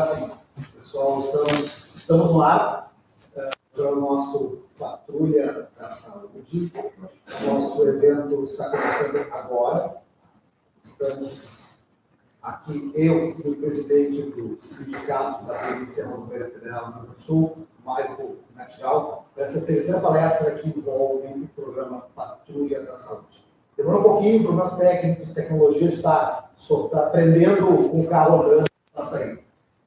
Sim, pessoal, estamos no ar para o nosso Patrulha da Saúde. Nosso evento está começando agora. Estamos aqui, eu, o presidente do Sindicato da Polícia Rodoviária Federal do Rio Grande do Sul, Maico Natigal, essa terceira palestra que envolve o programa Patrulha da Saúde. Demorou um pouquinho, problemas técnicos, tecnologia, de estar aprendendo com o carro andando na saída.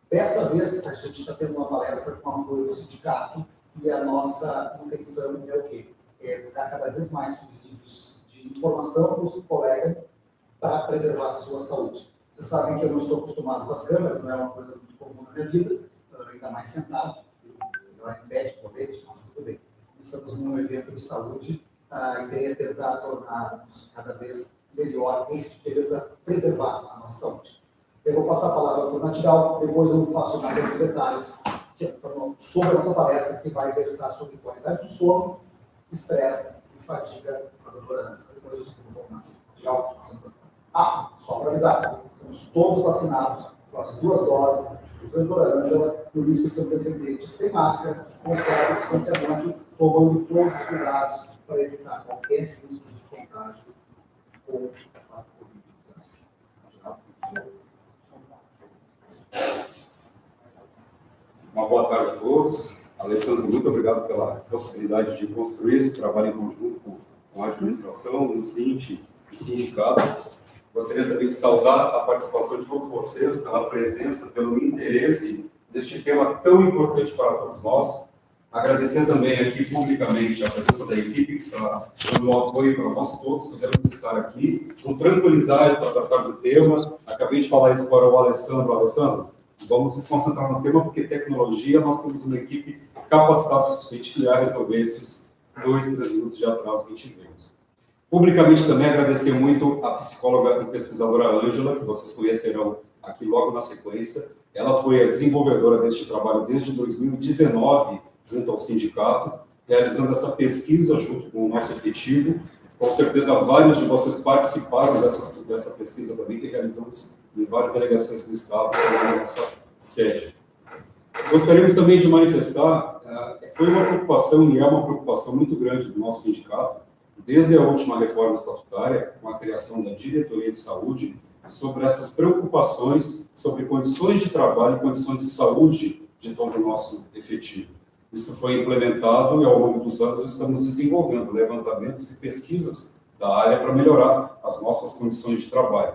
Dessa vez, a gente está tendo uma palestra com apoio do sindicato e a nossa intenção é o quê? É dar cada vez mais subsídios de informação para os colegas para preservar a sua saúde. Vocês sabem que eu não estou acostumado com as câmeras, não é uma coisa muito comum na minha vida, ainda mais sentado, melhor em pé, de colete, mas tudo bem. Estamos num evento de saúde, a ideia é tentar tornar-nos cada vez melhor este período para preservar a nossa saúde. Eu vou passar a palavra para o Natigal, depois eu faço mais alguns detalhes sobre a nossa palestra, que vai versar sobre qualidade do sono, estresse e fadiga da doutora Ana. Depois eu explico um pouco mais. Só para avisar, estamos todos vacinados com as 2 doses do doutora Ângela, por isso estamos presentes sem máscara, conserva o distanciamento, tomando todos os cuidados para evitar qualquer risco de contágio ou a Covid-19. Uma boa tarde a todos. Alessandro, muito obrigado pela possibilidade de construir esse trabalho em conjunto com a administração, o SINT e sindicato. Gostaria também de saudar a participação de todos vocês, pela presença, pelo interesse deste tema tão importante para todos nós. Agradecer também aqui publicamente a presença da equipe que está dando um apoio para nós todos, podemos estar aqui com tranquilidade para tratar do tema. Acabei de falar isso para o Alessandro. Alessandro, vamos nos concentrar no tema, porque tecnologia, nós temos uma equipe capacitada o suficiente que irá resolver esses 2, 3 minutos de atraso que tivemos. Publicamente também agradecer muito a psicóloga e pesquisadora Ângela, que vocês conhecerão aqui logo na sequência. Ela foi a desenvolvedora deste trabalho desde 2019, junto ao sindicato, realizando essa pesquisa junto com o nosso efetivo. Com certeza, vários de vocês participaram dessa pesquisa também, que realizamos em várias delegações do Estado, na nossa sede. Gostaríamos também de manifestar, foi uma preocupação, e é uma preocupação muito grande do nosso sindicato, desde a última reforma estatutária, com a criação da Diretoria de Saúde, sobre essas preocupações sobre condições de trabalho e condições de saúde de todo o nosso efetivo. Isso foi implementado e, ao longo dos anos, estamos desenvolvendo levantamentos e pesquisas da área para melhorar as nossas condições de trabalho.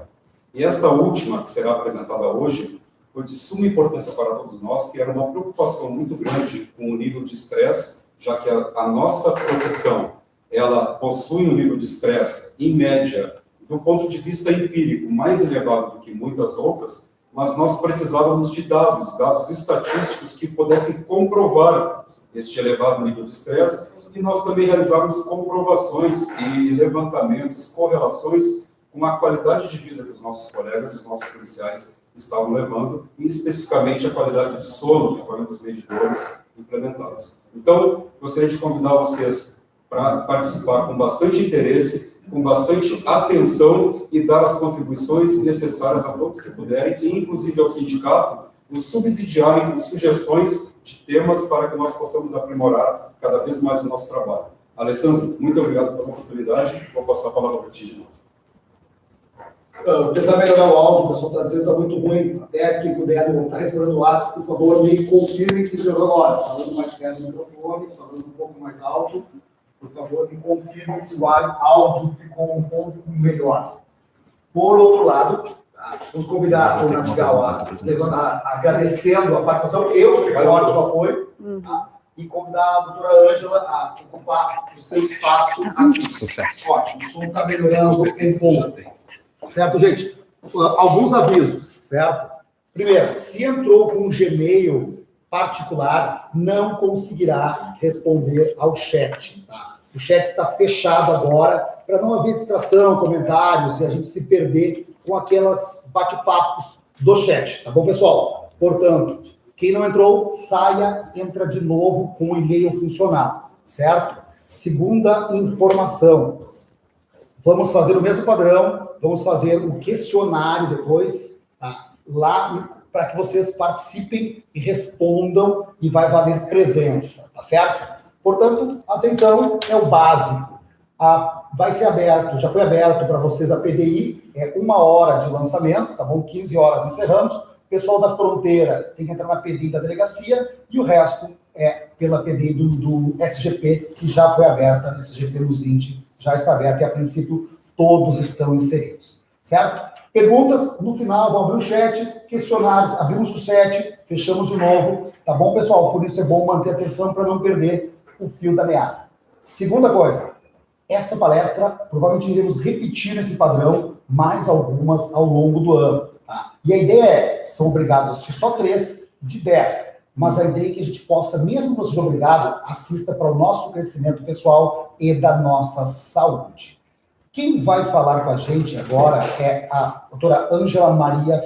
E esta última, que será apresentada hoje, foi de suma importância para todos nós, que era uma preocupação muito grande com o nível de estresse, já que a nossa profissão, ela possui um nível de estresse, em média, do ponto de vista empírico, mais elevado do que muitas outras, mas nós precisávamos de dados estatísticos que pudessem comprovar este elevado nível de estresse, e nós também realizávamos comprovações e levantamentos, correlações com a qualidade de vida que os nossos colegas e os nossos policiais estavam levando, e especificamente a qualidade de sono, que foi um dos medidores implementados. Então, gostaria de convidar vocês para participar com bastante interesse, com bastante atenção e dar as contribuições necessárias a todos que puderem, e inclusive ao sindicato, nos subsidiarem com sugestões de temas para que nós possamos aprimorar cada vez mais o nosso trabalho. Alessandro, muito obrigado pela oportunidade. Vou passar a palavra para ti de novo. Vou tentar melhorar o áudio, o pessoal está dizendo que está muito ruim. Até quem puder está respondendo o WhatsApp, por favor, me confirmem se melhorou agora. Falando mais perto do microfone, falando um pouco mais alto. Por favor, me confirmem se o áudio ficou um pouco melhor. Por outro lado, vamos convidar o Natigal a agradecendo a participação, eu suporte o apoio, e convidar a doutora Ângela a ocupar o seu espaço aqui. Sucesso. Ótimo, o som está melhorando um pouco. Certo, gente? Alguns avisos, certo? Primeiro, se entrou com um Gmail particular, não conseguirá responder ao chat, tá? O chat está fechado agora, para não haver distração, comentários, e a gente se perder com aquelas bate-papos do chat, tá bom, pessoal? Portanto, quem não entrou, saia, entra de novo com o e-mail funcionando, certo? Segunda informação. Vamos fazer o mesmo padrão, vamos fazer o questionário depois, tá? Lá para que vocês participem e respondam e vai valer presença, tá certo? Portanto, atenção, é o básico. Vai ser aberto, já foi aberto para vocês a PDI, é 1 hora de lançamento, tá bom? 15 horas encerramos. O pessoal da fronteira tem que entrar na PDI da delegacia e o resto é pela PDI do SGP, que já foi aberta, SGP Luzinte já está aberta e, a princípio, todos estão inseridos, certo? Perguntas, no final, vamos abrir o chat, questionários, abrimos o chat, fechamos de novo, tá bom, pessoal? Por isso é bom manter atenção para não perder o fio da meada. Segunda coisa, essa palestra, provavelmente iremos repetir esse padrão, mais algumas ao longo do ano, tá? E a ideia é, são obrigados a assistir só 3 de 10, mas a ideia é que a gente possa, mesmo que não seja obrigado, assista para o nosso crescimento pessoal e da nossa saúde. Quem vai falar com a gente agora é a doutora Ângela Maria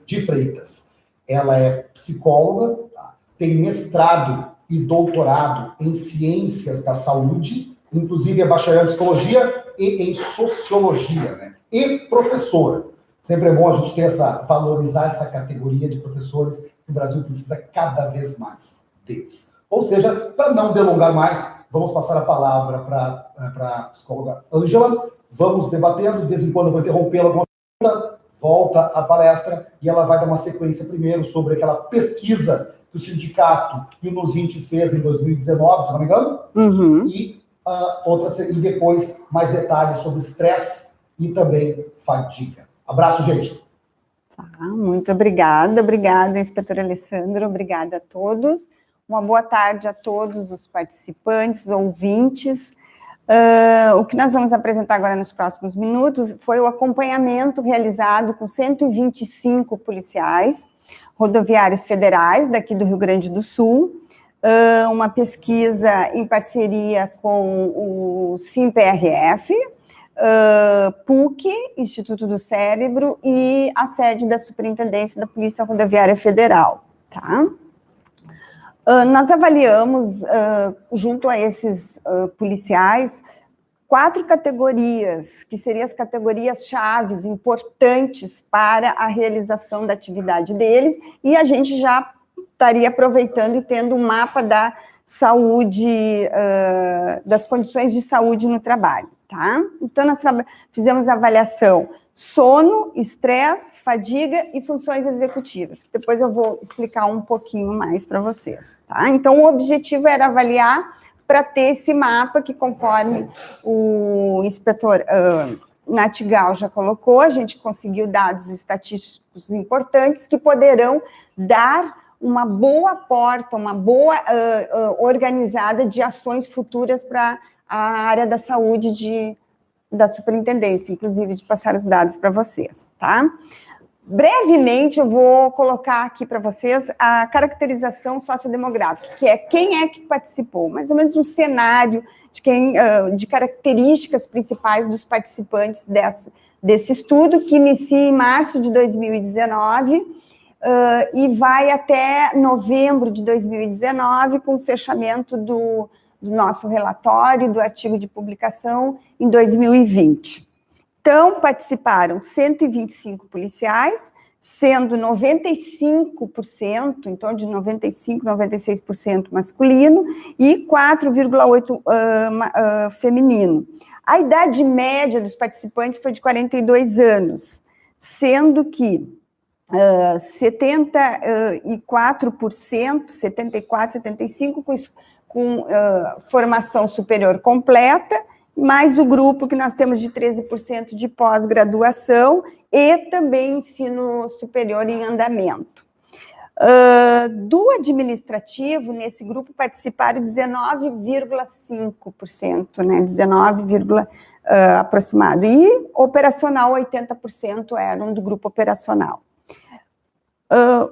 de Freitas. Ela é psicóloga, tá? Tem mestrado e doutorado em ciências da saúde, inclusive é bacharel em psicologia e em sociologia, né? E professora. Sempre é bom a gente ter valorizar essa categoria de professores que o Brasil precisa cada vez mais deles. Ou seja, para não delongar mais, vamos passar a palavra para a psicóloga Ângela. Vamos debatendo, de vez em quando eu vou interrompê-la alguma coisa, volta a palestra e ela vai dar uma sequência primeiro sobre aquela pesquisa que o sindicato e o Nuzinte fez em 2019, se não me engano, e depois mais detalhes sobre estresse e também fadiga. Abraço, gente. Muito obrigada, inspetor Alessandro, obrigada a todos. Uma boa tarde a todos os participantes, ouvintes. O que nós vamos apresentar agora nos próximos minutos foi o acompanhamento realizado com 125 policiais rodoviários federais daqui do Rio Grande do Sul, uma pesquisa em parceria com o SIMPRF, PUC, Instituto do Cérebro, e a sede da Superintendência da Polícia Rodoviária Federal, tá? Nós avaliamos, junto a esses policiais, 4 categorias, que seriam as categorias chaves importantes para a realização da atividade deles, e a gente já estaria aproveitando e tendo um mapa da saúde, das condições de saúde no trabalho, tá? Então, nós fizemos a avaliação sono, estresse, fadiga e funções executivas, que depois eu vou explicar um pouquinho mais para vocês, tá? Então, o objetivo era avaliar para ter esse mapa que, conforme o inspetor Natigal já colocou, a gente conseguiu dados estatísticos importantes que poderão dar uma boa porta, uma boa organizada de ações futuras para a área da saúde da superintendência, inclusive de passar os dados para vocês, tá? Brevemente, eu vou colocar aqui para vocês a caracterização sociodemográfica, que é quem é que participou, mais ou menos um cenário de características principais dos participantes desse estudo, que inicia em março de 2019 e vai até novembro de 2019, com o fechamento do nosso relatório, do artigo de publicação, em 2020. Então, participaram 125 policiais, sendo 95%, em torno de 95%, 96% masculino, e 4,8% feminino. A idade média dos participantes foi de 42 anos, sendo que 74%, 74%, 75% com formação superior completa, mais o grupo que nós temos de 13% de pós-graduação e também ensino superior em andamento. Do administrativo, nesse grupo participaram 19,5%, né, 19, aproximado, e operacional 80% eram do grupo operacional.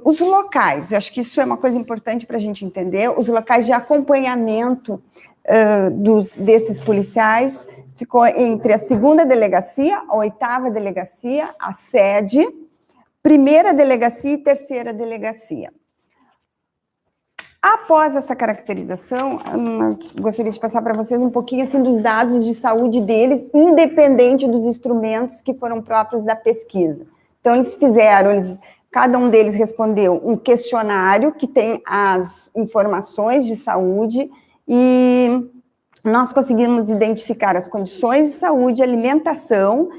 Os locais, acho que isso é uma coisa importante para a gente entender, os locais de acompanhamento desses policiais ficou entre a 2ª delegacia, a 8ª delegacia, a sede, 1ª delegacia e 3ª delegacia. Após essa caracterização, eu gostaria de passar para vocês um pouquinho assim, dos dados de saúde deles, independente dos instrumentos que foram próprios da pesquisa. Então, eles Cada um deles respondeu um questionário que tem as informações de saúde e nós conseguimos identificar as condições de saúde, alimentação,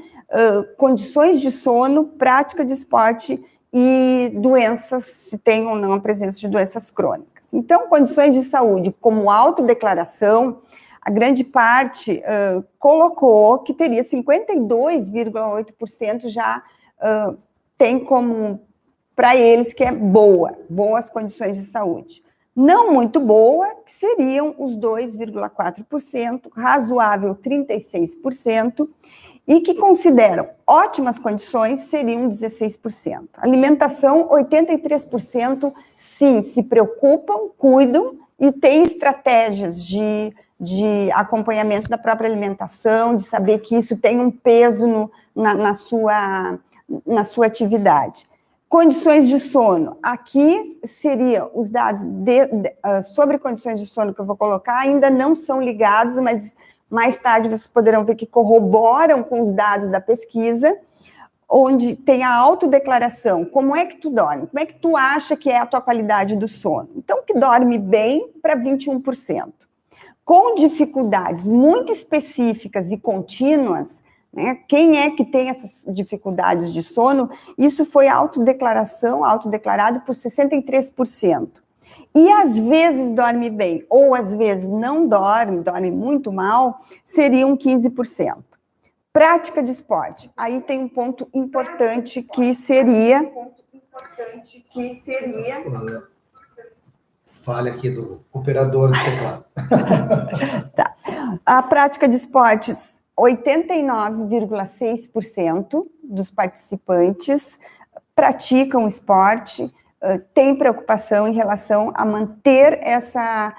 condições de sono, prática de esporte e doenças, se tem ou não a presença de doenças crônicas. Então, condições de saúde, como autodeclaração, a grande parte colocou que teria 52,8% já tem como, para eles, que é boas condições de saúde. Não muito boa, que seriam os 2,4%, razoável 36%, e que consideram ótimas condições seriam 16%. Alimentação, 83%, sim, se preocupam, cuidam e têm estratégias de acompanhamento da própria alimentação, de saber que isso tem um peso na sua atividade. Condições de sono, aqui seria os dados sobre condições de sono que eu vou colocar, ainda não são ligados, mas mais tarde vocês poderão ver que corroboram com os dados da pesquisa, onde tem a autodeclaração, como é que tu dorme, como é que tu acha que é a tua qualidade do sono. Então, que dorme bem para 21%. Com dificuldades muito específicas e contínuas, né, quem é que tem essas dificuldades de sono, isso foi autodeclarado por 63%. E às vezes dorme bem, ou às vezes não dorme muito mal, seriam 15%. Prática de esporte, aí tem um ponto importante que seria... Falha aqui do operador do teclado. Tá. A prática de esportes, 89,6% dos participantes praticam esporte, têm preocupação em relação a manter essa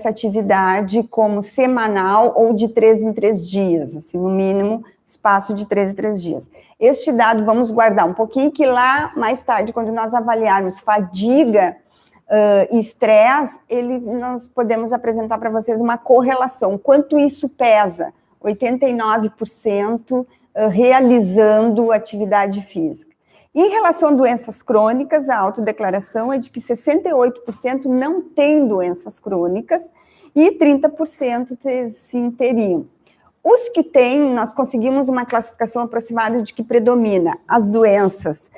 atividade como semanal ou de 3 em 3 dias, assim, no mínimo, espaço de 3 em 3 dias. Este dado vamos guardar um pouquinho, que lá, mais tarde, quando nós avaliarmos fadiga e estresse, nós podemos apresentar para vocês uma correlação. Quanto isso pesa? 89% realizando atividade física. Em relação a doenças crônicas, a autodeclaração é de que 68% não têm doenças crônicas e 30% sim teriam. Os que têm, nós conseguimos uma classificação aproximada de que predomina as doenças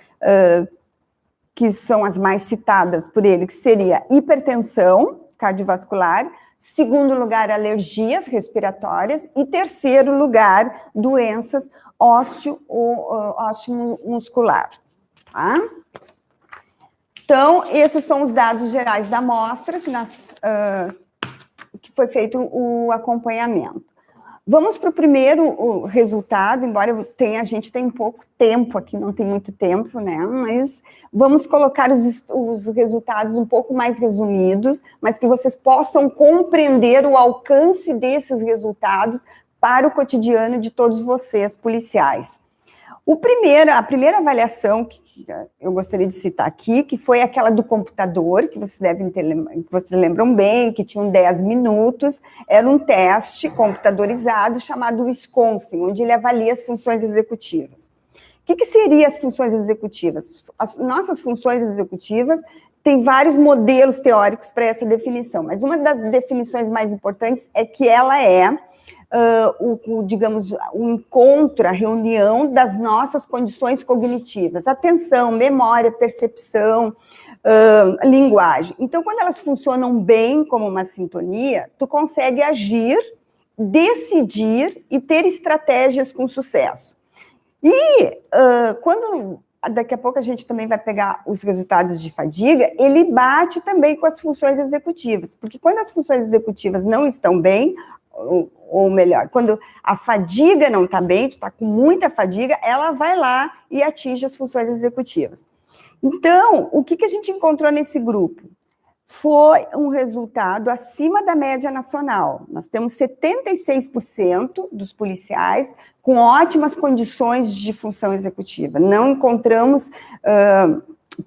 que são as mais citadas por ele, que seria hipertensão cardiovascular, segundo lugar, alergias respiratórias, e terceiro lugar, doenças osteomuscular. Tá? Então, esses são os dados gerais da amostra que foi feito o acompanhamento. Vamos para o primeiro resultado, embora a gente tenha pouco tempo aqui, não tem muito tempo, né? Mas vamos colocar os resultados um pouco mais resumidos, mas que vocês possam compreender o alcance desses resultados para o cotidiano de todos vocês, policiais. A primeira avaliação que eu gostaria de citar aqui, que foi aquela do computador, que vocês que vocês lembram bem, que tinha 10 minutos, era um teste computadorizado chamado Wisconsin, onde ele avalia as funções executivas. O que seriam as funções executivas? As nossas funções executivas tem vários modelos teóricos para essa definição, mas uma das definições mais importantes é que ela é digamos, o encontro, a reunião das nossas condições cognitivas, atenção, memória, percepção, linguagem. Então, quando elas funcionam bem como uma sintonia, tu consegue agir, decidir e ter estratégias com sucesso. E daqui a pouco a gente também vai pegar os resultados de fadiga, ele bate também com as funções executivas, porque quando as funções executivas não estão bem, ou melhor, quando a fadiga não está bem, tu está com muita fadiga, ela vai lá e atinge as funções executivas. Então, o que a gente encontrou nesse grupo? Foi um resultado acima da média nacional. Nós temos 76% dos policiais com ótimas condições de função executiva. Não encontramos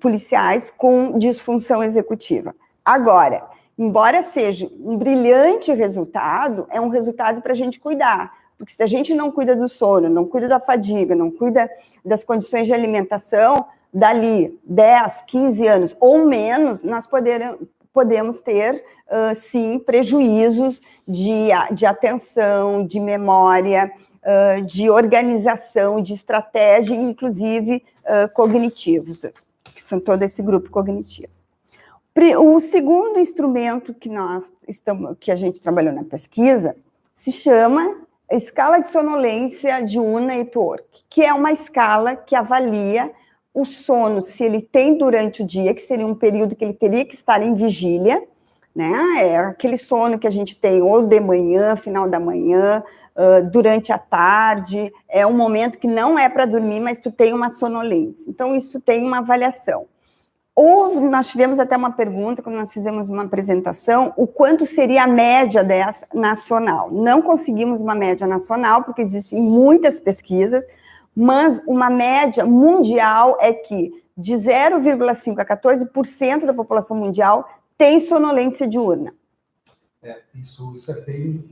policiais com disfunção executiva. Agora, embora seja um brilhante resultado, é um resultado para a gente cuidar, porque se a gente não cuida do sono, não cuida da fadiga, não cuida das condições de alimentação, dali 10, 15 anos ou menos, nós podemos ter, sim, prejuízos de atenção, de memória, de organização, de estratégia, inclusive cognitivos, que são todo esse grupo cognitivo. O segundo instrumento que a gente trabalhou na pesquisa se chama Escala de Sonolência Diurna Epwork, que é uma escala que avalia o sono, se ele tem durante o dia, que seria um período que ele teria que estar em vigília, né? É aquele sono que a gente tem ou de manhã, final da manhã, durante a tarde, é um momento que não é para dormir, mas tu tem uma sonolência. Então, isso tem uma avaliação. Ou nós tivemos até uma pergunta, quando nós fizemos uma apresentação, o quanto seria a média dessa nacional. Não conseguimos uma média nacional, porque existem muitas pesquisas, mas uma média mundial é que de 0,5% a 14% da população mundial tem sonolência diurna. Isso é bem,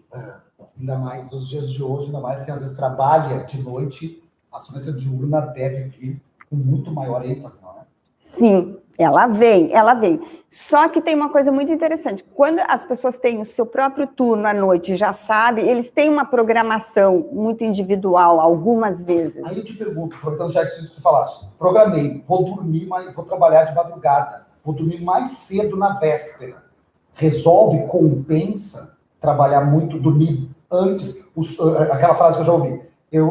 ainda mais nos dias de hoje, ainda mais que às vezes trabalha de noite, a sonolência diurna deve vir com muito maior ênfase, não é? Sim, ela vem. Só que tem uma coisa muito interessante. Quando as pessoas têm o seu próprio turno à noite, já sabe, eles têm uma programação muito individual, algumas vezes. Aí eu te pergunto, então já isso que tu falaste, programei, vou dormir, mas vou trabalhar de madrugada, vou dormir mais cedo na véspera. Resolve, compensa trabalhar muito, dormir antes, aquela frase que eu já ouvi.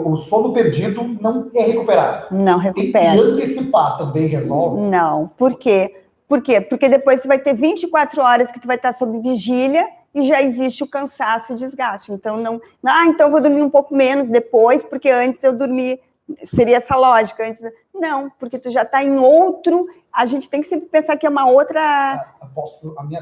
O sono perdido não é recuperado. Não recupera. E antecipar também resolve? Não. Por quê? Porque depois tu vai ter 24 horas que tu vai estar sob vigília e já existe o cansaço e o desgaste. Então, então eu vou dormir um pouco menos depois, porque antes eu dormi, seria essa lógica. Antes, não, porque tu já está em outro... A gente tem que sempre pensar que é uma outra... A minha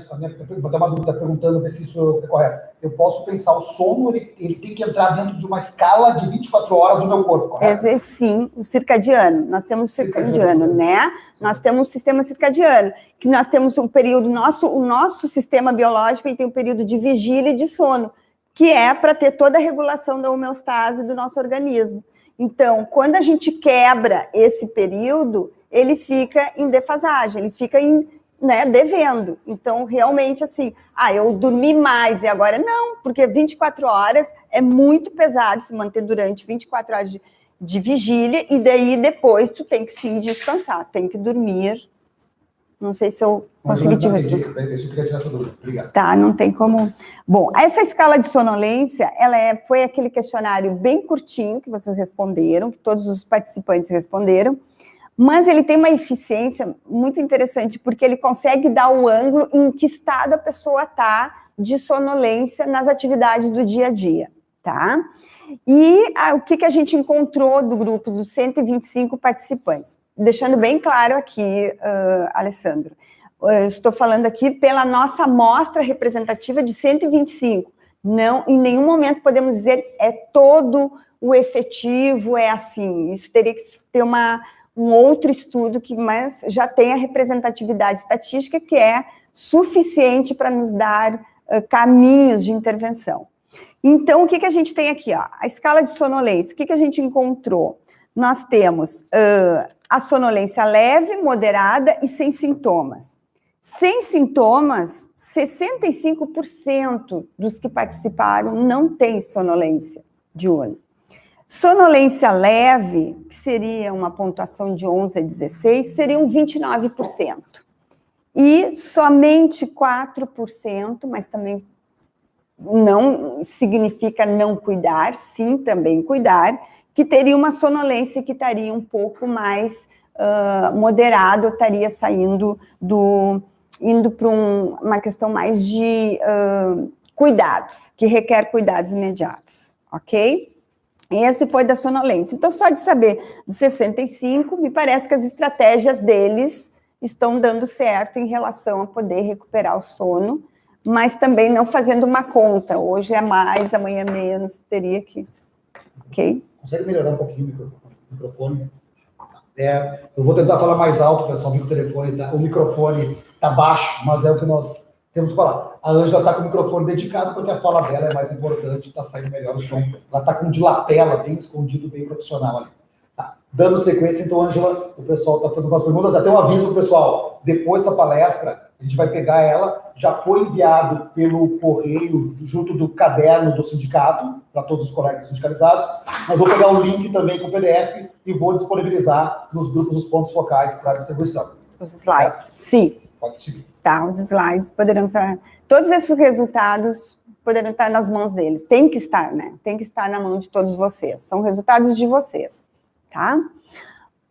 vou dar uma dúvida perguntando, ver se isso é correto. Eu posso pensar, o sono, ele tem que entrar dentro de uma escala de 24 horas do meu corpo, correto? Sim, o circadiano. Nós temos o circadiano, né? Nós temos um sistema circadiano, que nós temos um período, o nosso sistema biológico, ele tem um período de vigília e de sono, que é para ter toda a regulação da homeostase do nosso organismo. Então, quando a gente quebra esse período, ele fica em defasagem, ele fica devendo. Então, realmente, assim, eu dormi mais e agora não, porque 24 horas é muito pesado se manter durante 24 horas de vigília, e daí depois tu tem que sim descansar, tem que dormir. Não sei se eu consegui te responder. Isso queria tirar essa dúvida. Obrigado. Tá, não tem como... Bom, essa escala de sonolência, foi aquele questionário bem curtinho que vocês responderam, que todos os participantes responderam, mas ele tem uma eficiência muito interessante, porque ele consegue dar o ângulo em que estado a pessoa está de sonolência nas atividades do dia a dia, tá? E o que a gente encontrou do grupo dos 125 participantes? Deixando bem claro aqui, Alessandro, estou falando aqui pela nossa amostra representativa de 125. Não, em nenhum momento podemos dizer é todo o efetivo, é assim. Isso teria que ter um outro estudo, mas já tem a representatividade estatística, que é suficiente para nos dar caminhos de intervenção. Então, o que a gente tem aqui? A escala de sonolência, o que a gente encontrou? Nós temos a sonolência leve, moderada e sem sintomas. Sem sintomas, 65% dos que participaram não têm sonolência diurna. Sonolência leve, que seria uma pontuação de 11 a 16, seriam 29%. E somente 4%, mas também não significa não cuidar, sim, também cuidar, que teria uma sonolência que estaria um pouco mais moderada, ou estaria indo para uma questão mais de cuidados, que requer cuidados imediatos, ok? Esse foi da sonolência. Então, só de saber dos 65, me parece que as estratégias deles estão dando certo em relação a poder recuperar o sono, mas também não fazendo uma conta. Hoje é mais, amanhã é menos, teria que... Ok? Consegue melhorar um pouquinho o microfone? Eu vou tentar falar mais alto, pessoal, o microfone está baixo, mas é o que nós temos que falar. A Ângela está com o microfone dedicado, porque a fala dela é mais importante, está saindo melhor o som. Ela está com um de lapela, bem escondido, bem profissional ali. Tá. Dando sequência, então, Ângela, o pessoal está fazendo umas perguntas. Até um aviso pro pessoal, depois da palestra, a gente vai pegar ela, já foi enviado pelo correio, junto do caderno do sindicato, para todos os colegas sindicalizados, mas vou pegar o link também com o PDF e vou disponibilizar nos grupos os pontos focais para distribuição. Os slides, sim. Pode seguir. Tá, os slides poderão ser... Todos esses resultados poderão estar nas mãos deles. Tem que estar, né? Tem que estar na mão de todos vocês. São resultados de vocês, tá?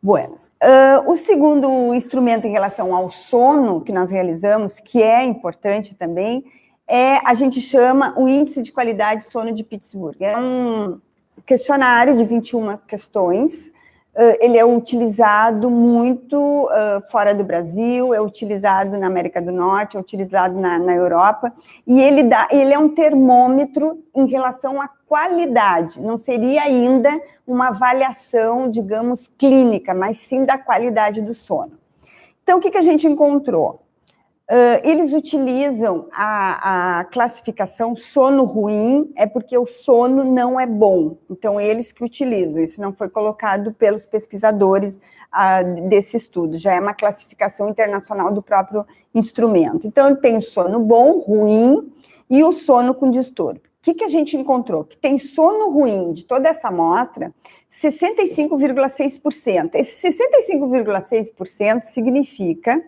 Buenas. O segundo instrumento em relação ao sono que nós realizamos, que é importante também, a gente chama o Índice de Qualidade de Sono de Pittsburgh. É um questionário de 21 questões. Ele é utilizado muito fora do Brasil, é utilizado na América do Norte, é utilizado na Europa, e ele é um termômetro em relação à qualidade, não seria ainda uma avaliação, digamos, clínica, mas sim da qualidade do sono. Então, o que a gente encontrou? Eles utilizam a classificação sono ruim, é porque o sono não é bom. Então, eles que utilizam, isso não foi colocado pelos pesquisadores desse estudo, já é uma classificação internacional do próprio instrumento. Então, ele tem o sono bom, ruim, e o sono com distúrbio. O que a gente encontrou? Que tem sono ruim de toda essa amostra, 65,6%. Esse 65,6% significa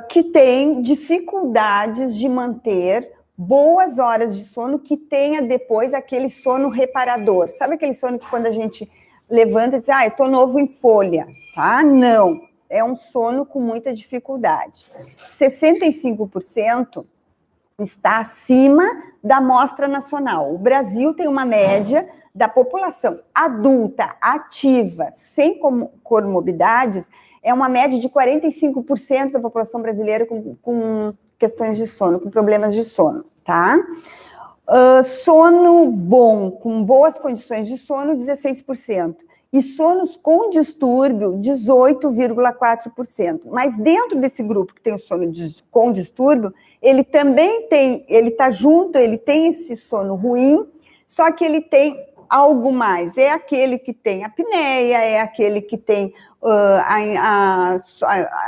que tem dificuldades de manter boas horas de sono, que tenha depois aquele sono reparador. Sabe aquele sono que quando a gente levanta e diz, eu tô novo em folha, tá? Não, é um sono com muita dificuldade. 65% está acima da amostra nacional. O Brasil tem uma média da população adulta, ativa, sem comorbidades, é uma média de 45% da população brasileira com questões de sono, com problemas de sono, tá? Sono bom, com boas condições de sono, 16%. E sonos com distúrbio, 18,4%. Mas dentro desse grupo que tem o sono com distúrbio, ele também tem, ele está junto, ele tem esse sono ruim, só que ele tem algo mais. É aquele que tem apneia, é aquele que tem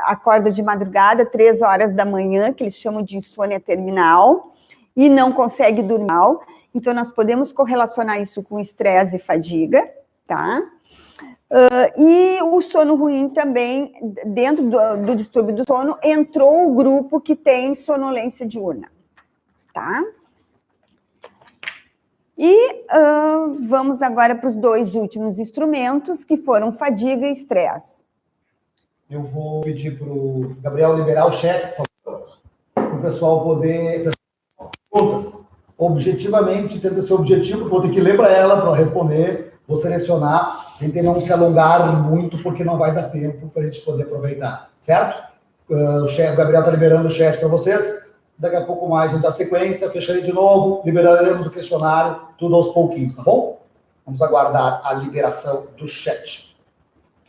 acorda de madrugada, 3 horas da manhã, que eles chamam de insônia terminal, e não consegue dormir. Então, nós podemos correlacionar isso com estresse e fadiga, tá? E o sono ruim também, dentro do distúrbio do sono, entrou o grupo que tem sonolência diurna, tá? E vamos agora para os 2 últimos instrumentos, que foram fadiga e estresse. Eu vou pedir para o Gabriel liberar o chat, para o pessoal poder... Perguntas. Objetivamente, tendo esse objetivo, vou ter que ler para ela para responder, vou selecionar, tentem não se alongar muito, porque não vai dar tempo para a gente poder aproveitar, certo? O Gabriel está liberando o chat para vocês. Daqui a pouco mais a gente dá sequência, fecharei de novo, liberaremos o questionário, tudo aos pouquinhos, tá bom? Vamos aguardar a liberação do chat.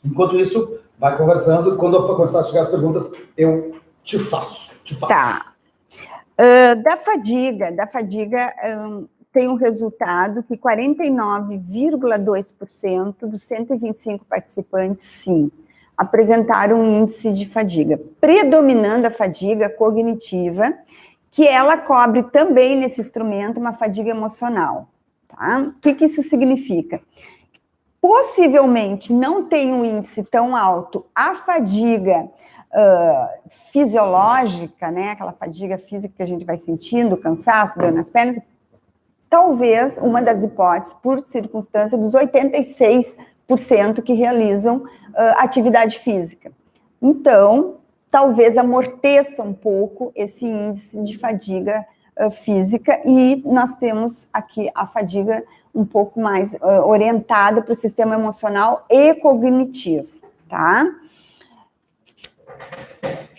Enquanto isso, vai conversando, e quando eu começar a chegar as perguntas, eu te faço. Tá. Da fadiga tem um resultado que 49,2% dos 125 participantes, sim, apresentaram um índice de fadiga, predominando a fadiga cognitiva, que ela cobre também nesse instrumento uma fadiga emocional, tá? O que isso significa? Possivelmente não tem um índice tão alto a fadiga fisiológica, né? Aquela fadiga física que a gente vai sentindo, cansaço, dor nas pernas, talvez uma das hipóteses, por circunstância, dos 86% que realizam atividade física. Então, talvez amorteça um pouco esse índice de fadiga física, e nós temos aqui a fadiga um pouco mais orientada para o sistema emocional e cognitivo, tá?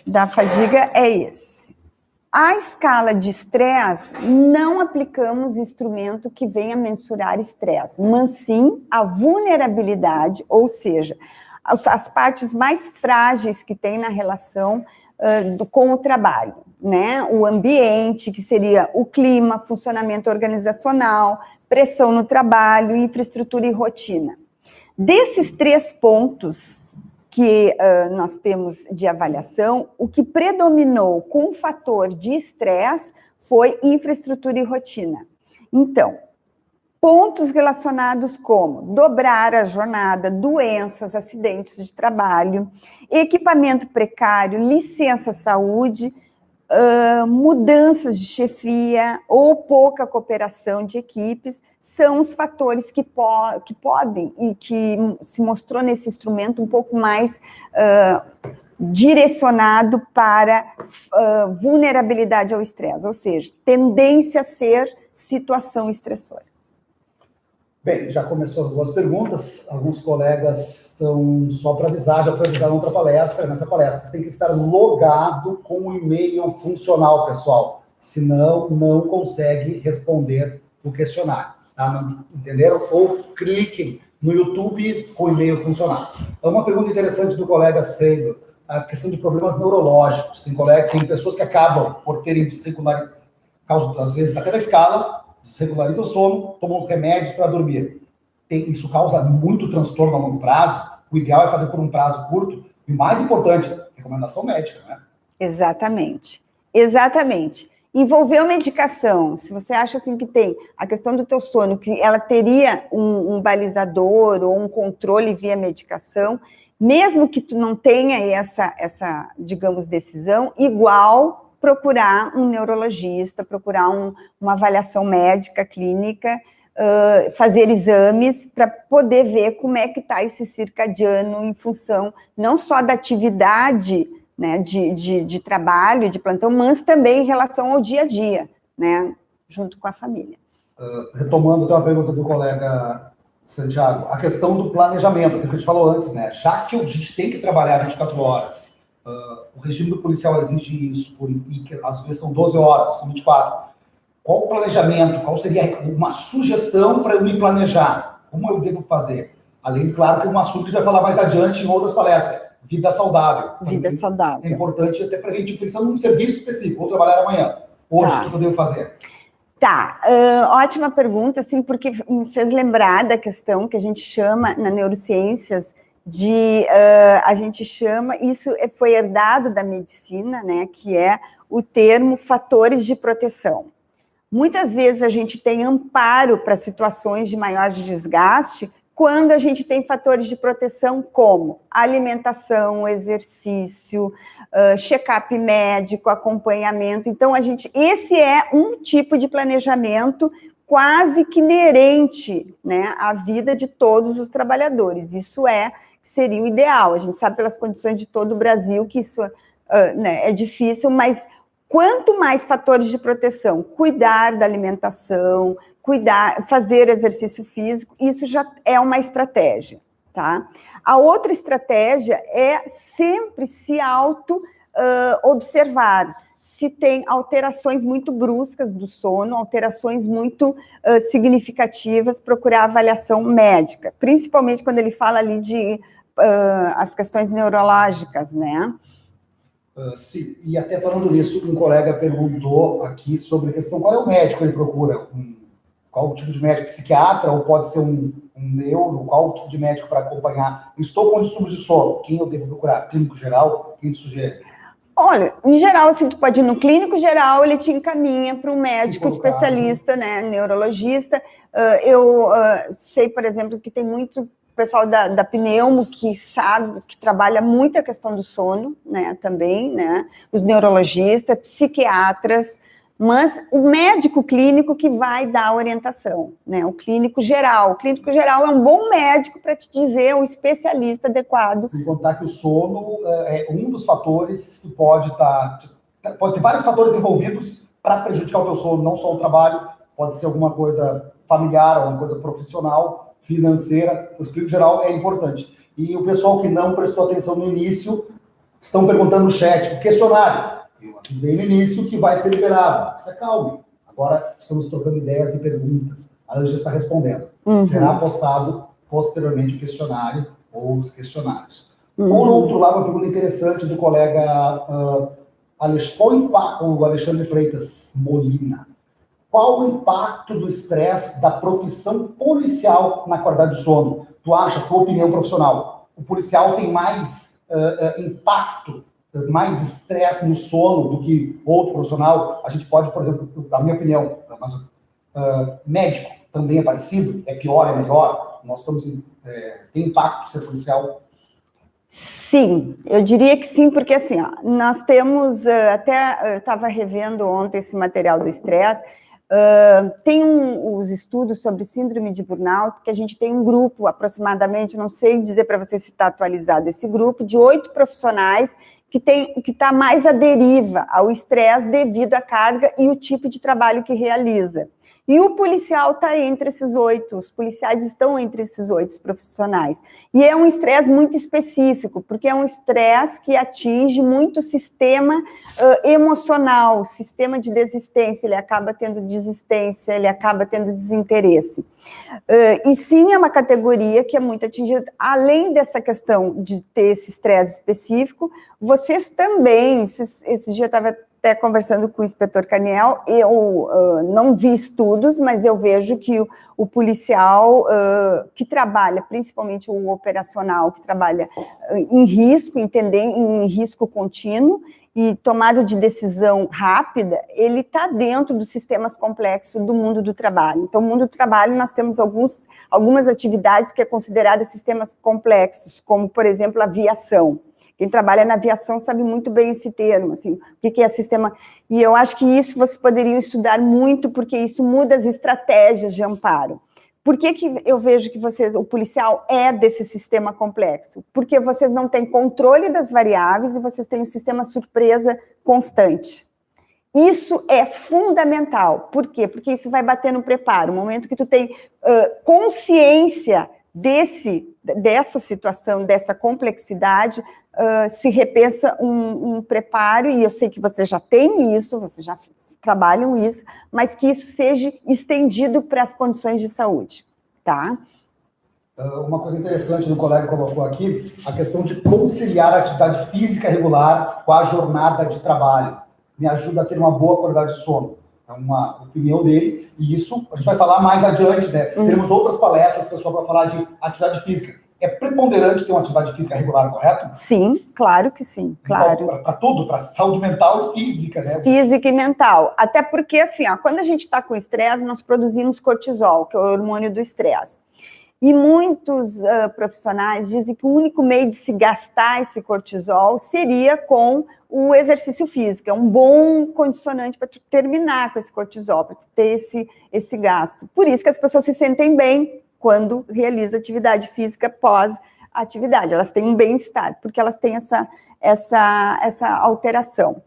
Da fadiga é esse. A escala de estresse, não aplicamos instrumento que venha mensurar estresse, mas sim a vulnerabilidade, ou seja, as partes mais frágeis que tem na relação com o trabalho, né? O ambiente, que seria o clima, funcionamento organizacional, pressão no trabalho, infraestrutura e rotina. Desses 3 pontos que nós temos de avaliação, o que predominou com o fator de estresse foi infraestrutura e rotina. Então, pontos relacionados como dobrar a jornada, doenças, acidentes de trabalho, equipamento precário, licença saúde, mudanças de chefia ou pouca cooperação de equipes são os fatores que podem e que se mostrou nesse instrumento um pouco mais direcionado para vulnerabilidade ao estresse, ou seja, tendência a ser situação estressora. Bem, já começou algumas perguntas, alguns colegas estão, só para avisar, já foi avisar outra palestra, nessa palestra você tem que estar logado com o e-mail funcional, pessoal, senão não consegue responder o questionário, tá? Entenderam? Ou cliquem no YouTube com o e-mail funcional. É uma pergunta interessante do colega Saylor, a questão de problemas neurológicos. Tem pessoas que acabam por terem desregularidade, às vezes até na escala, desregulariza o sono, tomam os remédios para dormir. Isso causa muito transtorno a longo prazo. O ideal é fazer por um prazo curto. E o mais importante, recomendação médica, né? Exatamente. Exatamente. Envolveu medicação. Se você acha assim que tem a questão do teu sono, que ela teria um balizador ou um controle via medicação, mesmo que tu não tenha essa, digamos, decisão, igual procurar um neurologista, procurar uma avaliação médica, clínica, fazer exames para poder ver como é que está esse circadiano em função não só da atividade, né, de trabalho, de plantão, mas também em relação ao dia a dia, né, junto com a família. Retomando uma pergunta do colega Santiago, a questão do planejamento, que a gente falou antes, né? Já que a gente tem que trabalhar 24 horas, o regime do policial exige isso, e que às vezes são 12 horas, são 24. Qual o planejamento? Qual seria uma sugestão para eu me planejar? Como eu devo fazer? Além, claro, que um assunto que a gente vai falar mais adiante em outras palestras, vida saudável. Vida saudável. É importante até para a gente pensar num serviço específico, vou trabalhar amanhã. Hoje, o que eu devo fazer? Tá, ótima pergunta, assim, porque me fez lembrar da questão que a gente chama, na neurociências, a gente chama, isso foi herdado da medicina, né, que é o termo fatores de proteção. Muitas vezes a gente tem amparo para situações de maior desgaste quando a gente tem fatores de proteção como alimentação, exercício, check-up médico, acompanhamento. Então, esse é um tipo de planejamento quase que inerente, né, à vida de todos os trabalhadores. Isso seria o ideal. A gente sabe pelas condições de todo o Brasil que isso né, é difícil, mas quanto mais fatores de proteção, cuidar da alimentação, fazer exercício físico, isso já é uma estratégia, tá? A outra estratégia é sempre se observar se tem alterações muito bruscas do sono, alterações muito significativas, procurar avaliação médica, principalmente quando ele fala ali de as questões neurológicas, né? Sim, e até falando nisso, um colega perguntou aqui sobre a questão, qual é o médico que ele procura? Qual o tipo de médico? Psiquiatra ou pode ser um neuro? Qual o tipo de médico para acompanhar? Estou com distúrbio de sono, quem eu devo procurar? Clínico geral? Quem te sugere? Olha, em geral, assim, tu pode ir no clínico geral, ele te encaminha para um médico especialista, né, neurologista. Eu sei, por exemplo, que tem muito pessoal da pneumo que sabe, que trabalha muito a questão do sono, né, também, né, os neurologistas, psiquiatras, mas o médico clínico que vai dar a orientação, né, o clínico geral. O clínico geral é um bom médico para te dizer o especialista adequado. Sem contar que o sono é um dos fatores que pode ter vários fatores envolvidos para prejudicar o teu sono, não só o trabalho, pode ser alguma coisa familiar, alguma coisa profissional, financeira, o clínico geral é importante. E o pessoal que não prestou atenção no início, estão perguntando no chat, o questionário. Eu avisei no início que vai ser liberado. Se acalme. Agora estamos trocando ideias e perguntas. A Ângela está respondendo. Será postado posteriormente o questionário ou os questionários. Por outro lado, uma pergunta interessante do colega o Alexandre Freitas Molina. Qual o impacto do estresse da profissão policial na qualidade do sono? tu acha, tua opinião profissional, o policial tem mais impacto, mais estresse no sono do que outro profissional? A gente pode, por exemplo, na minha opinião, mas, médico também é parecido? É pior, é melhor? Nós estamos tem impacto ser policial? Sim, eu diria que sim, porque assim, ó, nós temos, até eu estava revendo ontem esse material do estresse, tem os estudos sobre síndrome de burnout, que a gente tem um grupo, aproximadamente, não sei dizer para você se está atualizado esse grupo, de 8 profissionais que está mais à deriva ao estresse devido à carga e o tipo de trabalho que realiza. E o policial está entre esses 8, os policiais estão entre esses 8 profissionais. E é um estresse muito específico, porque é um estresse que atinge muito o sistema emocional, o sistema de desistência, ele acaba tendo desistência, ele acaba tendo desinteresse. E sim, é uma categoria que é muito atingida. Além dessa questão de ter esse estresse específico, vocês também, esse dia eu estava até conversando com o inspetor Caniel, eu não vi estudos, mas eu vejo que o policial que trabalha, principalmente o operacional, que trabalha em risco, em risco contínuo e tomada de decisão rápida, ele está dentro dos sistemas complexos do mundo do trabalho. Então, no mundo do trabalho, nós temos algumas atividades que é considerada sistemas complexos, como, por exemplo, a aviação. Quem trabalha na aviação sabe muito bem esse termo, assim, o que é sistema... E eu acho que isso vocês poderiam estudar muito, porque isso muda as estratégias de amparo. Por que eu vejo que o policial é desse sistema complexo? Porque vocês não têm controle das variáveis e vocês têm um sistema surpresa constante. Isso é fundamental. Por quê? Porque isso vai bater no preparo. No momento que tu tem consciência dessa situação, dessa complexidade, se repensa um preparo, e eu sei que você já tem isso, vocês já trabalham isso, mas que isso seja estendido para as condições de saúde, tá? Uma coisa interessante que o colega colocou aqui, a questão de conciliar a atividade física regular com a jornada de trabalho. Me ajuda a ter uma boa qualidade de sono. É uma opinião dele, e isso a gente vai falar mais adiante, né? Teremos outras palestras, pessoal, para falar de atividade física. É preponderante ter uma atividade física regular, correto? Sim, claro que sim, claro. Para tudo, para saúde mental e física, né? Física e mental. Até porque, assim, ó, quando a gente está com estresse, nós produzimos cortisol, que é o hormônio do estresse. E muitos profissionais dizem que o único meio de se gastar esse cortisol seria com o exercício físico. É um bom condicionante para terminar com esse cortisol, para ter esse gasto. Por isso que as pessoas se sentem bem quando realiza atividade física pós-atividade. Elas têm um bem-estar, porque elas têm essa alteração.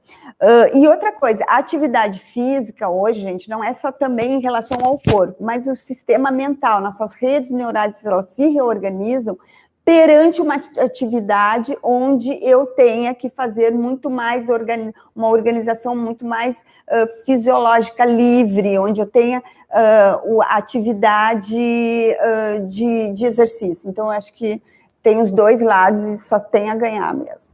E outra coisa, a atividade física hoje, gente, não é só também em relação ao corpo, mas o sistema mental, nossas redes neurais, elas se reorganizam perante uma atividade onde eu tenha que fazer muito mais, uma organização muito mais fisiológica livre, onde eu tenha a atividade de exercício. Então, eu acho que tem os dois lados e só tem a ganhar mesmo.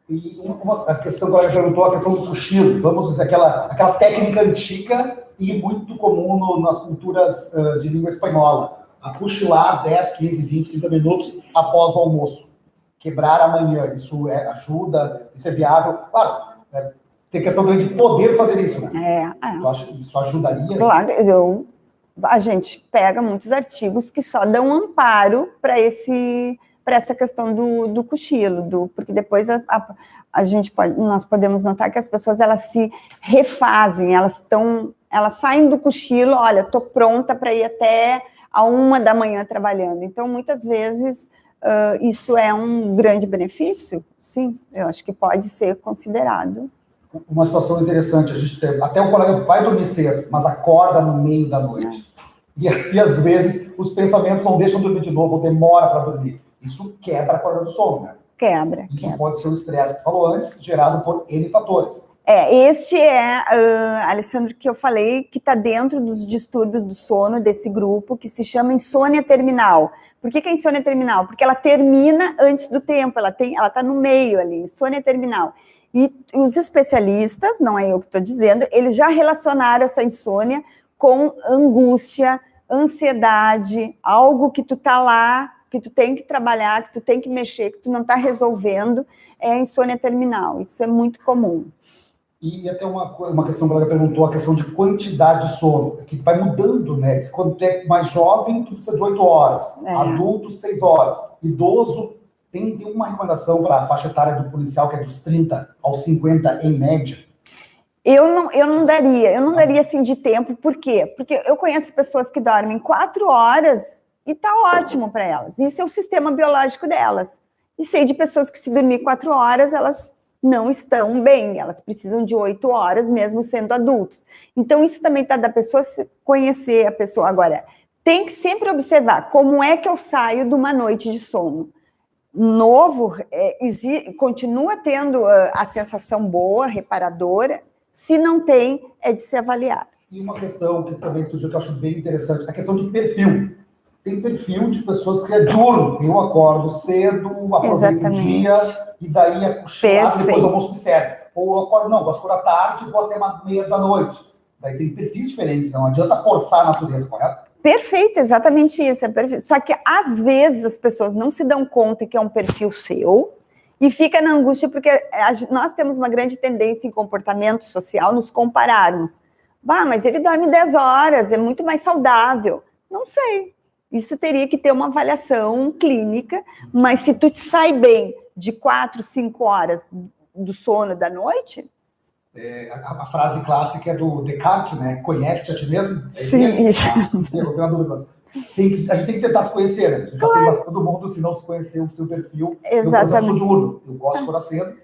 E a questão que ela perguntou, a questão do cochilo, vamos dizer, aquela técnica antiga e muito comum nas culturas de língua espanhola. A cochilar 10, 15, 20, 30 minutos após o almoço. Quebrar amanhã, isso ajuda, isso é viável. Claro, tem questão também de poder fazer isso, né? Tu acha que isso ajudaria? Claro, a gente pega muitos artigos que só dão amparo para essa questão do cochilo, porque depois nós podemos notar que as pessoas elas se refazem, elas saem do cochilo, olha, estou pronta para ir até a 1 da manhã trabalhando. Então, muitas vezes, isso é um grande benefício? Sim, eu acho que pode ser considerado. Uma situação interessante, a gente tem, até o colega vai dormir cedo, mas acorda no meio da noite. E às vezes, os pensamentos não deixam dormir de novo, ou demora para dormir. Isso quebra a qualidade do sono, né? Isso pode ser o estresse que falou antes, gerado por N fatores. Este Alessandro, que eu falei, que está dentro dos distúrbios do sono, desse grupo, que se chama insônia terminal. Por que é insônia terminal? Porque ela termina antes do tempo, ela está no meio ali, insônia terminal. E os especialistas, não é eu que estou dizendo, eles já relacionaram essa insônia com angústia, ansiedade, algo que tu está lá que tu tem que trabalhar, que tu tem que mexer, que tu não está resolvendo, é a insônia terminal. Isso é muito comum. E até uma questão que ela perguntou, a questão de quantidade de sono, que vai mudando, né? Quando tu é mais jovem, tu precisa de 8 horas, adulto, 6 horas, idoso, tem uma recomendação para a faixa etária do policial, que é dos 30 aos 50 em média? Eu não daria assim de tempo, por quê? Porque eu conheço pessoas que dormem 4 horas e tá ótimo para elas, isso é o sistema biológico delas, e sei de pessoas que se dormir 4 horas, elas não estão bem, elas precisam de 8 horas, mesmo sendo adultos. Então, isso também está da pessoa se conhecer a pessoa. Agora, tem que sempre observar como é que eu saio de uma noite de sono. Novo, continua tendo a sensação boa, reparadora, se não tem, é de se avaliar. E uma questão que também surgiu, que eu acho bem interessante, a questão de perfil. Tem perfil de pessoas que é diurno. Eu acordo cedo, aproveito o dia, e daí é cochilado, depois do almoço me serve. Ou eu acordo, não, gosto de acordar tarde e vou até meia da noite. Daí tem perfis diferentes, não adianta forçar a natureza, correto? Perfeito, exatamente isso. É perfeito. Só que, às vezes, as pessoas não se dão conta que é um perfil seu e fica na angústia, porque nós temos uma grande tendência em comportamento social nos compararmos. Mas ele dorme 10 horas, é muito mais saudável. Não sei. Isso teria que ter uma avaliação clínica, mas se tu sai bem de 4, 5 horas do sono da noite... A frase clássica é do Descartes, né? Conhece-te a ti mesmo? Sim, isso. A gente tem que tentar se conhecer, né? A gente já tem bastante todo mundo, se não se conhecer o seu perfil. Exatamente. Eu, por exemplo, sou diurno. Eu gosto de acordar cedo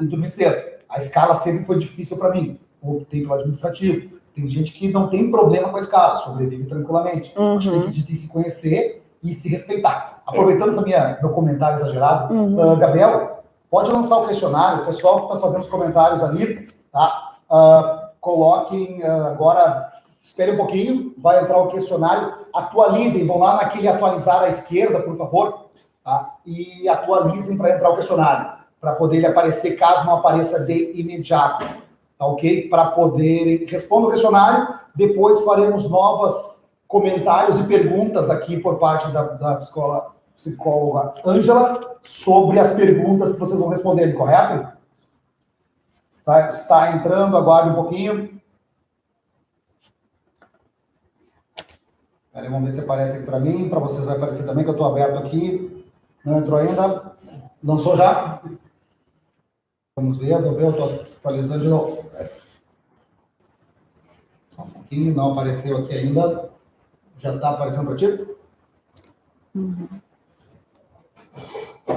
e dormir cedo. A escala sempre foi difícil para mim. Optei pelo administrativo. Tem gente que não tem problema com a escala, sobrevive tranquilamente. Acho que a gente tem que se conhecer e se respeitar. Aproveitando meu comentário exagerado, Gabriel, pode lançar o questionário, o pessoal que está fazendo os comentários ali, tá? Coloquem agora, espere um pouquinho, vai entrar o questionário, atualizem, vão lá naquele atualizar à esquerda, por favor, tá? E atualizem para entrar o questionário, para poder ele aparecer, caso não apareça de imediato. Tá, ok? Para poder responder o questionário, depois faremos novos comentários e perguntas aqui por parte da psicóloga Ângela sobre as perguntas que vocês vão responder, correto? Tá, está entrando, aguarde um pouquinho. Vamos ver se aparece aqui para mim, para vocês vai aparecer também, que eu estou aberto aqui. Não entrou ainda? Lançou já? Vamos ver, eu estou atualizando de novo. Só um pouquinho, não apareceu aqui ainda. Já está aparecendo para ti?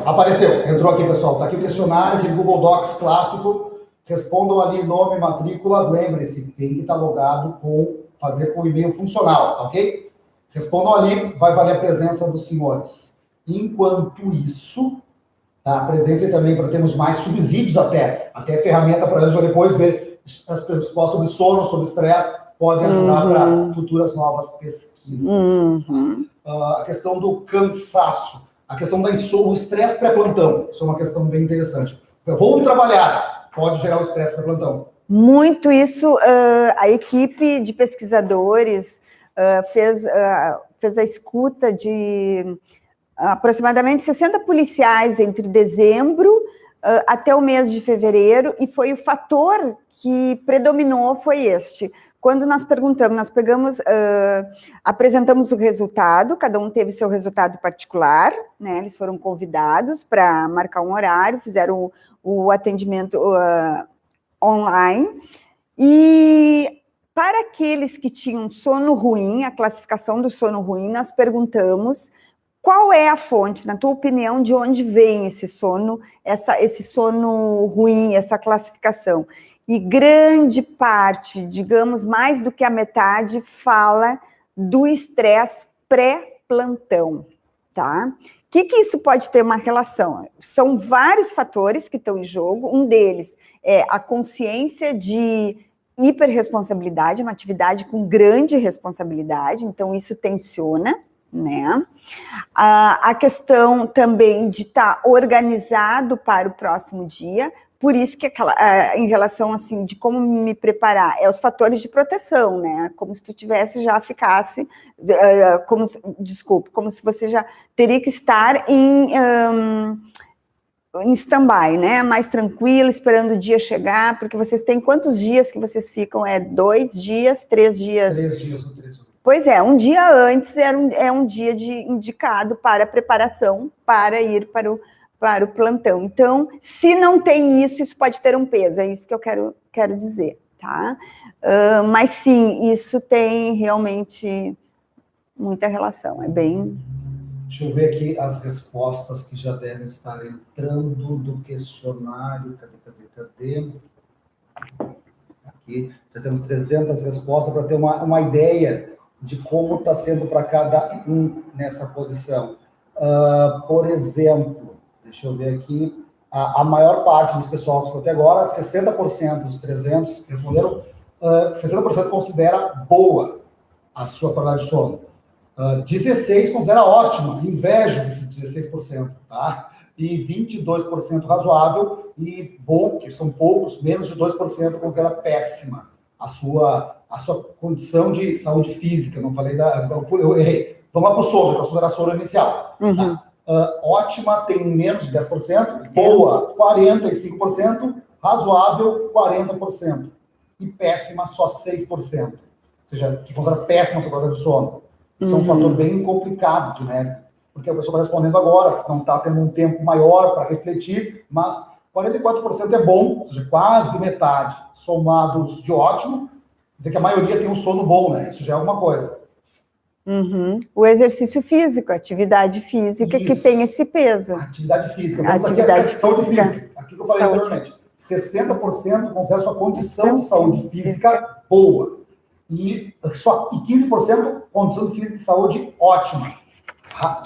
Apareceu, entrou aqui, pessoal. Está aqui o questionário de Google Docs clássico. Respondam ali nome, matrícula. Lembre-se, tem que estar logado fazer com o e-mail funcional, ok? Respondam ali, vai valer a presença dos senhores. Enquanto isso, tá? A presença também para termos mais subsídios até ferramenta para a gente depois ver as respostas sobre sono, sobre estresse, podem ajudar para futuras novas pesquisas. A questão do cansaço, a questão da o estresse pré-plantão, isso é uma questão bem interessante. Eu vou trabalhar, pode gerar o estresse pré-plantão. Muito isso, a equipe de pesquisadores fez a escuta de aproximadamente 60 policiais entre dezembro até o mês de fevereiro, e foi o fator que predominou foi este. Quando nós perguntamos, nós pegamos, apresentamos o resultado, cada um teve seu resultado particular, né? Eles foram convidados para marcar um horário, fizeram o atendimento online, e para aqueles que tinham sono ruim, a classificação do sono ruim, nós perguntamos qual é a fonte, na tua opinião, de onde vem esse sono ruim, essa classificação. E grande parte, digamos, mais do que a metade, fala do estresse pré-plantão, tá? O que isso pode ter uma relação? São vários fatores que estão em jogo, um deles é a consciência de hiperresponsabilidade, uma atividade com grande responsabilidade, então isso tensiona, né? A questão também de estar organizado para o próximo dia, por isso que em relação, assim, de como me preparar, os fatores de proteção, né? Como se tu tivesse já ficasse, como se você já teria que estar em stand-by, né? Mais tranquilo, esperando o dia chegar, porque vocês têm quantos dias que vocês ficam? 2 dias, 3 dias? 3 dias ou 3 dias. Pois é, um dia antes é um dia indicado para preparação, para ir para o plantão. Então, se não tem isso, isso pode ter um peso, é isso que eu quero dizer, tá? Mas sim, isso tem realmente muita relação, é bem... Deixa eu ver aqui as respostas que já devem estar entrando do questionário. Cadê? Aqui, já temos 300 respostas para ter uma ideia de como está sendo para cada um nessa posição. Por exemplo, deixa eu ver aqui, a maior parte dos pessoal que ficou até agora, 60% dos 300 que responderam, 60% considera boa a sua qualidade de sono. 16% considera ótima, invejo esses 16%, tá? E 22% razoável e bom, que são poucos, menos de 2% considera péssima a sua condição de saúde física. Não falei eu errei. Vamos lá para o sono, que eu era a sono inicial. Uhum. Tá? Ótima tem menos de 10%, boa 45%, razoável 40% e péssima só 6%. Ou seja, que considera péssima a sua qualidade de sono. Isso é um fator bem complicado, né? Porque a pessoa está respondendo agora, não está tendo um tempo maior para refletir, mas 44% é bom, ou seja, quase metade, somados de ótimo, quer dizer que a maioria tem um sono bom, né? Isso já é alguma coisa. Uhum. O exercício físico, a atividade física que tem esse peso. Atividade física. Vamos atividade aqui, saúde física. Aqui que eu falei anteriormente. 60% considera sua condição de saúde física boa. E 15% condição de física e saúde ótima.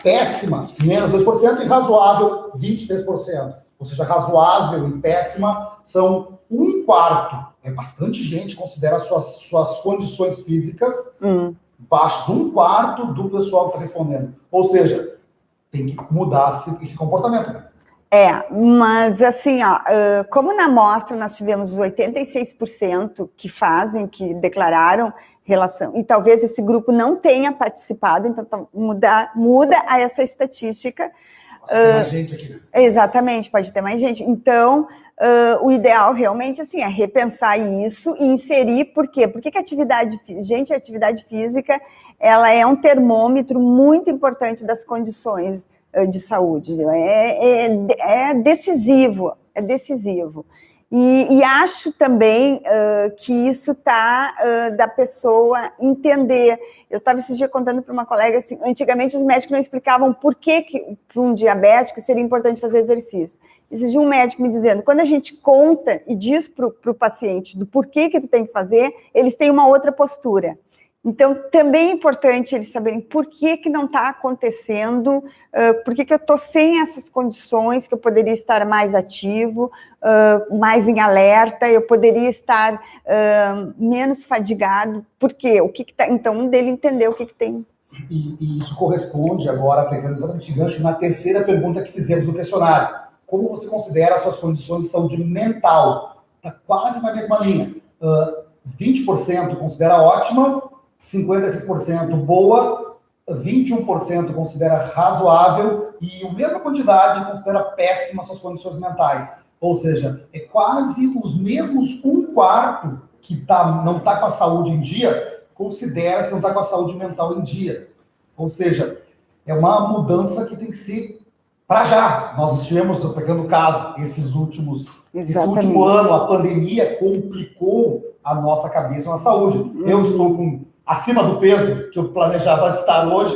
Péssima, menos 2%, e razoável, 23%. Ou seja, razoável e péssima são 1/4. É bastante gente que considera suas condições físicas baixas. 1/4 do pessoal que está respondendo. Ou seja, tem que mudar esse comportamento, né? Mas assim, como na amostra nós tivemos os 86% que declararam relação, e talvez esse grupo não tenha participado, então muda a essa estatística. Pode ter mais gente aqui, né? Exatamente, pode ter mais gente. Então, o ideal realmente assim, é repensar isso e inserir, por quê? Porque a atividade física, ela é um termômetro muito importante das condições de saúde, é decisivo, e acho também que isso da pessoa entender. Eu estava esse dia contando para uma colega assim, antigamente os médicos não explicavam por que para um diabético seria importante fazer exercício. Esse dia um médico me dizendo, quando a gente conta e diz para o paciente do porquê que tu tem que fazer, eles têm uma outra postura. Então, também é importante eles saberem por que não está acontecendo, por que eu estou sem essas condições, que eu poderia estar mais ativo, mais em alerta, eu poderia estar menos fadigado, por quê? Então, dele entender o que tem. E isso corresponde agora, pegando exatamente o gancho, na terceira pergunta que fizemos no questionário. Como você considera as suas condições de saúde mental? Está quase na mesma linha. 20% considera ótima, 56% boa, 21% considera razoável e a mesma quantidade considera péssima suas condições mentais. Ou seja, é quase os mesmos 1/4 que não está com a saúde em dia, considera-se não está com a saúde mental em dia. Ou seja, é uma mudança que tem que ser para já. Nós estivemos pegando o caso, esse último ano, a pandemia complicou a nossa cabeça na saúde. Eu estou acima do peso que eu planejava estar hoje,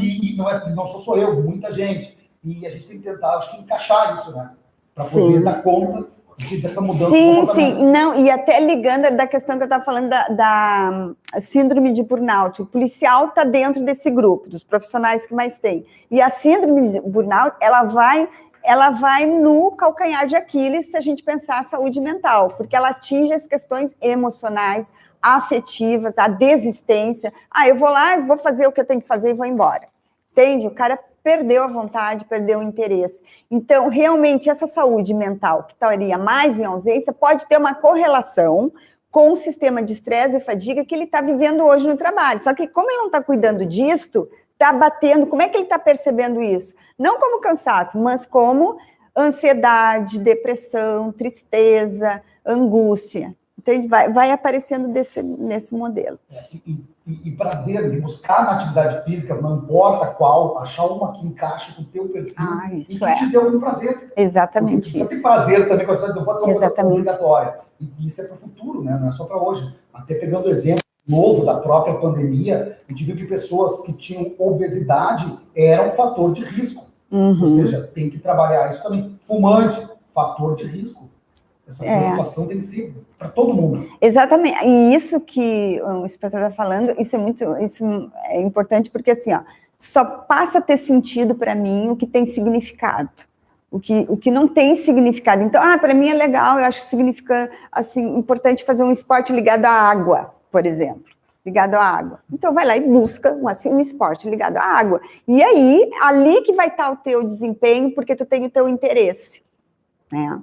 e não sou só eu, muita gente. E a gente tem que tentar, acho que, encaixar isso, né? Para poder dar conta dessa mudança. Sim. Não, e até ligando da questão que eu estava falando da síndrome de burnout. O policial está dentro desse grupo, dos profissionais que mais tem. E a síndrome de burnout, ela vai no calcanhar de Aquiles se a gente pensar a saúde mental, porque ela atinge as questões emocionais, afetivas, a desistência. Eu vou lá, vou fazer o que eu tenho que fazer e vou embora. Entende? O cara perdeu a vontade, perdeu o interesse. Então, realmente, essa saúde mental que estaria mais em ausência pode ter uma correlação com o sistema de estresse e fadiga que ele está vivendo hoje no trabalho. Só que, como ele não está cuidando disto, está batendo. Como é que ele está percebendo isso? Não como cansaço, mas como ansiedade, depressão, tristeza, angústia. Então, vai aparecendo nesse modelo. E prazer de buscar na atividade física, não importa qual, achar uma que encaixe com o teu perfil e que te dê algum prazer. Exatamente isso. Você tem prazer também, não pode ser uma coisa obrigatória. E isso é para o futuro, né? Não é só para hoje. Até pegando o exemplo novo da própria pandemia, a gente viu que pessoas que tinham obesidade eram um fator de risco. Ou seja, tem que trabalhar isso também. Fumante, fator de risco. Essa preocupação tem que ser para todo mundo. Exatamente. E isso que o inspetor está falando, isso é importante porque assim, ó, só passa a ter sentido para mim o que tem significado. O que não tem significado. Então, para mim é legal, eu acho que significa assim, importante fazer um esporte ligado à água, por exemplo. Ligado à água. Então, vai lá e busca um esporte ligado à água. E aí, ali que vai estar o teu desempenho, porque tu tem o teu interesse. Né?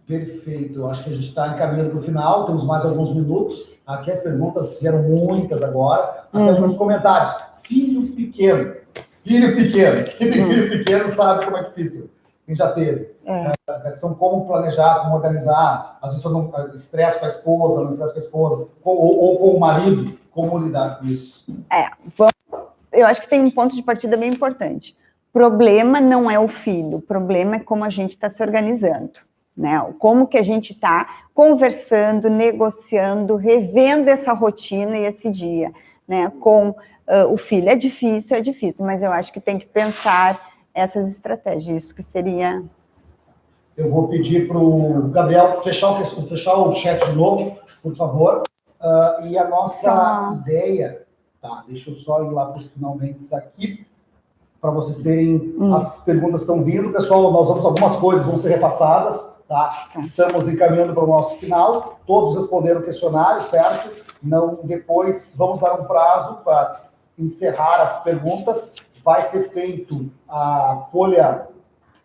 Perfeito. Acho que a gente está encaminhando para o final, temos mais alguns minutos. Aqui as perguntas vieram muitas agora. Até alguns comentários. Filho pequeno. Quem tem filho pequeno sabe como é difícil. Quem já teve. São como planejar, como organizar. Às vezes fazer um estresse com a esposa, não estresse com a esposa. Ou com o marido. Como lidar com isso? Eu acho que tem um ponto de partida bem importante. O problema não é o filho. O problema é como a gente está se organizando. Né? Como que a gente está conversando, negociando, revendo essa rotina e esse dia, né? Com o filho. É difícil, mas eu acho que tem que pensar essas estratégias, isso que seria... Eu vou pedir para o Gabriel fechar o chat de novo, por favor. E a nossa ideia... Tá, deixa eu só ir lá para os finalmente aqui, para vocês terem... As perguntas estão vindo, pessoal, algumas coisas vão ser repassadas. Tá? Estamos encaminhando para o nosso final. Todos responderam o questionário, certo? Depois vamos dar um prazo para encerrar as perguntas. Vai ser feito a folha,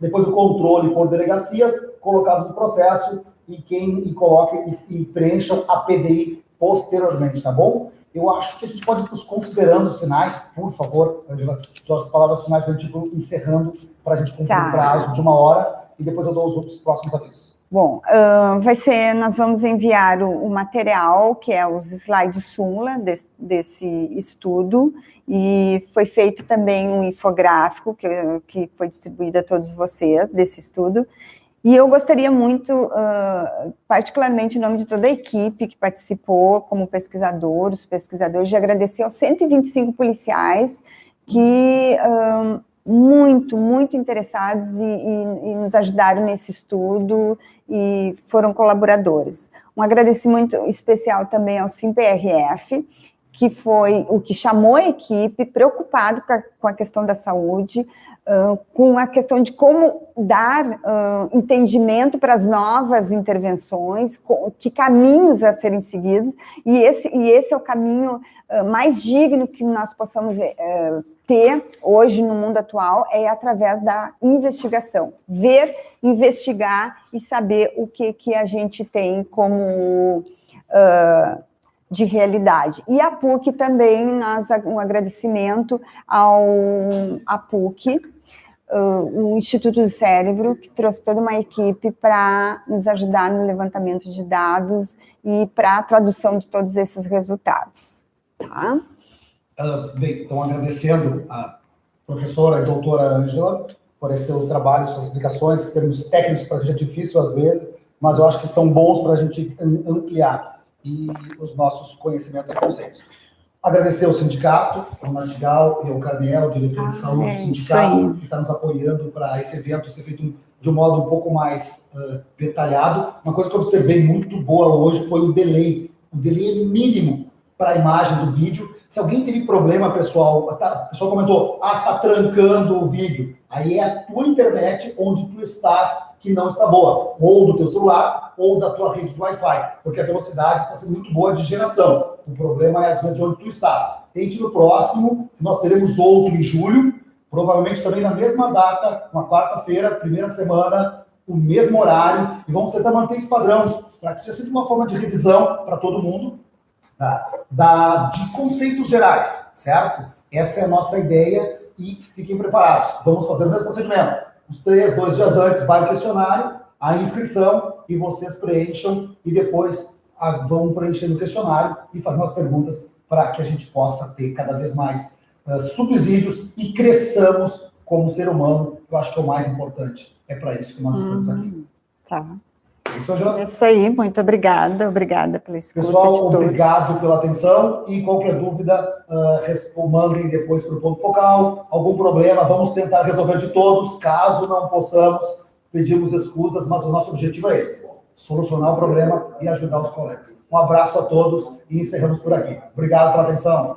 depois o controle por delegacias, colocado no processo e preencham a PDI posteriormente, tá bom? Eu acho que a gente pode ir para os considerandos finais, por favor, Angela, suas palavras finais para a gente ir encerrando, para a gente cumprir o prazo de 1 hora. E depois eu dou os outros próximos avisos. Bom, nós vamos enviar o material, que é os slides súmula desse estudo, e foi feito também um infográfico, que foi distribuído a todos vocês, desse estudo, e eu gostaria muito, particularmente em nome de toda a equipe que participou, como os pesquisadores, de agradecer aos 125 policiais que... muito interessados e nos ajudaram nesse estudo e foram colaboradores. Um agradecimento especial também ao SimPRF, que foi o que chamou a equipe, preocupado com a questão da saúde, com a questão de como dar entendimento para as novas intervenções, que caminhos a serem seguidos, e esse é o caminho mais digno que nós possamos ter hoje no mundo atual, é através da investigação. Ver, investigar e saber o que a gente tem como de realidade. E a PUC também, um agradecimento à PUC, o Instituto do Cérebro, que trouxe toda uma equipe para nos ajudar no levantamento de dados e para a tradução de todos esses resultados. Tá? Bem, então agradecendo a professora e doutora Angela por esse seu trabalho, suas explicações, termos técnicos para a gente é difícil às vezes, mas eu acho que são bons para a gente ampliar os nossos conhecimentos e conceitos. Agradecer ao sindicato, ao Natigal e ao Canel, diretor de saúde do sindicato, que está nos apoiando para esse evento ser feito de um modo um pouco mais detalhado. Uma coisa que eu observei muito boa hoje foi o delay. O delay é mínimo para a imagem do vídeo. Se alguém teve problema, pessoal, o pessoal comentou, tá trancando o vídeo. Aí é a tua internet onde tu estás que não está boa. Ou do teu celular, ou da tua rede de Wi-Fi. Porque a velocidade está sendo muito boa de geração. O problema é, às vezes, de onde tu estás. Tente no próximo, nós teremos outro em julho, provavelmente também na mesma data, uma quarta-feira, primeira semana, o mesmo horário, e vamos tentar manter esse padrão, para que seja sempre uma forma de revisão para todo mundo, tá? De conceitos gerais, certo? Essa é a nossa ideia, e fiquem preparados. Vamos fazer o mesmo procedimento. Os 2 dias antes vai o questionário, a inscrição, e vocês preencham, e depois vão preenchendo o questionário e fazendo as perguntas para que a gente possa ter cada vez mais subsídios e cresçamos como ser humano. Eu acho que é o mais importante. É para isso que nós estamos aqui. Tá. Isso, isso aí, muito obrigada pela escuta. Pessoal, de todos. obrigado pela atenção, e qualquer dúvida, mandem depois para o ponto focal. Algum problema, vamos tentar resolver de todos. Caso não possamos, pedimos excusas, mas o nosso objetivo é esse: solucionar o problema e ajudar os colegas. Um abraço a todos e encerramos por aqui. Obrigado pela atenção.